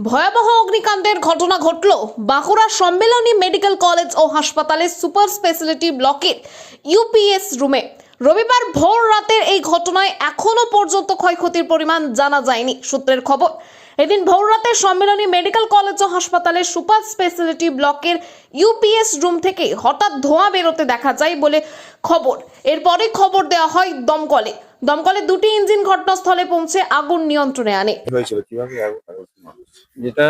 ভয়াবহ অগ্নিকাণ্ডের ঘটনা ঘটল বাঁকুড়া সম্মেলনী মেডিকেল কলেজ ও হাসপাতালের সুপার স্পেশালিটি ব্লকের ইউপিএস রুমে। রবিবার ভোর রাতের এই ঘটনায় এখনো পর্যন্ত ক্ষয়ক্ষতির পরিমাণ জানা যায়নি। সূত্রের খবর, এদিন ভোর রাতে সম্মেলনী মেডিকেল কলেজ ও হাসপাতালের সুপার স্পেশালিটি ব্লকের ইউপিএস রুম থেকে হঠাৎ ধোঁয়া বেরোতে দেখা যায় বলে খবর। এরপরে খবর দেওয়া হয় দমকলে দুটি ইঞ্জিন ঘটনাস্থলে পৌঁছে আগুন নিয়ন্ত্রণে আনে। হয়েছিল কিভাবে যেটা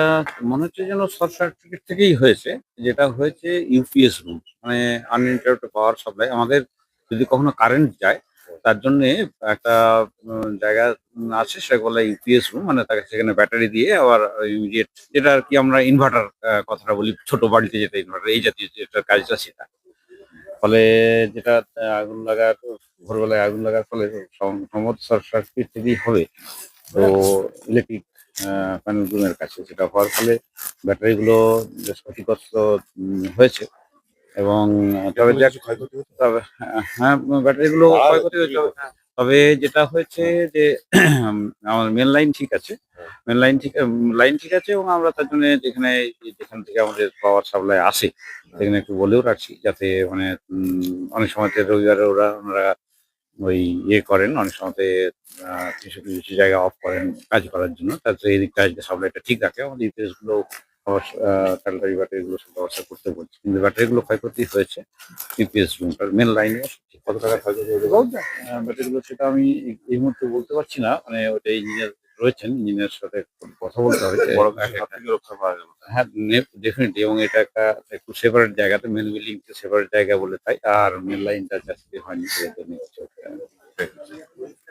মনে হচ্ছে যেন শর্ট সার্কিট থেকেই হয়েছে। যেটা হয়েছে ইউপিএস রুম, মানে আনইন্টারাপ্টেড পাওয়ার সাপ্লাই। আমাদের যদি কখনো কারেন্ট যায়, তার জন্য একটা জায়গা আছে, সেটা বলে ইউপিএস রুম, মানে তাকে সেখানে ব্যাটারি দিয়ে আবার ইমিডিয়েট, যেটা আর কি আমরা ইনভার্টার কথাটা বলি, ছোট বাড়িতে যেটা ইনভার্টার এই জাতীয় যেটার কাজটা সেটা। ফলে যেটা আগুন লাগার ভোরবেলায় আগুন লাগার ফলে সম্ভবত শর্ট সার্কিট থেকেই হবে। তো ইলেকট্রিক প্যানেল রুমের কাছে যেটা হওয়ার ফলে ব্যাটারিগুলো বেশ ক্ষতিগ্রস্ত হয়েছে। এবং তবে ক্ষয়ক্ষতি হতো? তবে হ্যাঁ, ব্যাটারিগুলো ক্ষয়ক্ষতি হয়েছে। তবে যেটা হয়েছে যে আমার মেন লাইন ঠিক আছে, মেন লাইন ঠিক আছে, এবং আমরা তার জন্য যেখান থেকে আমাদের পাওয়ার সাপ্লাই আসে সেখানে একটু বলেও রাখছি, যাতে মানে অনেক সময়তে রবিবারে ওনারা ওই করেন, অনেক সময়তে কিছু কিছু জায়গা অফ করেন কাজ করার জন্য, তাতে এই দিকটা সাপ্লাইটা ঠিক রাখে। আমাদের ইউপিএস গুলো কালকারি ব্যাটারি গুলো সব ব্যবস্থা করতে বলছে, কিন্তু ব্যাটারি গুলো ক্ষয়ক্ষতি হয়েছে ইউপিএস রুমটার মেন লাইনে। কত টাকা ক্ষয়ক্ষতি হয়েছে ব্যাটারি গুলো সেটা আমি এই মুহূর্তে বলতে পারছি না, মানে ওটা ইঞ্জিনিয়ার রয়েছেন, ইঞ্জিনিয়ারের সাথে কথা বলতে হবে। বড় কিছুর হাত থেকে রক্ষা পাওয়া গেল। হ্যাঁ, ডেফিনেটলি। এবং এটা একটা একটু সেপারেট জায়গাতে, মেন বিল্ডিং সেপারেট জায়গা বলে তাই, আর মেন লাইনটা জাস্ট হয়নি, সেটা নিয়ে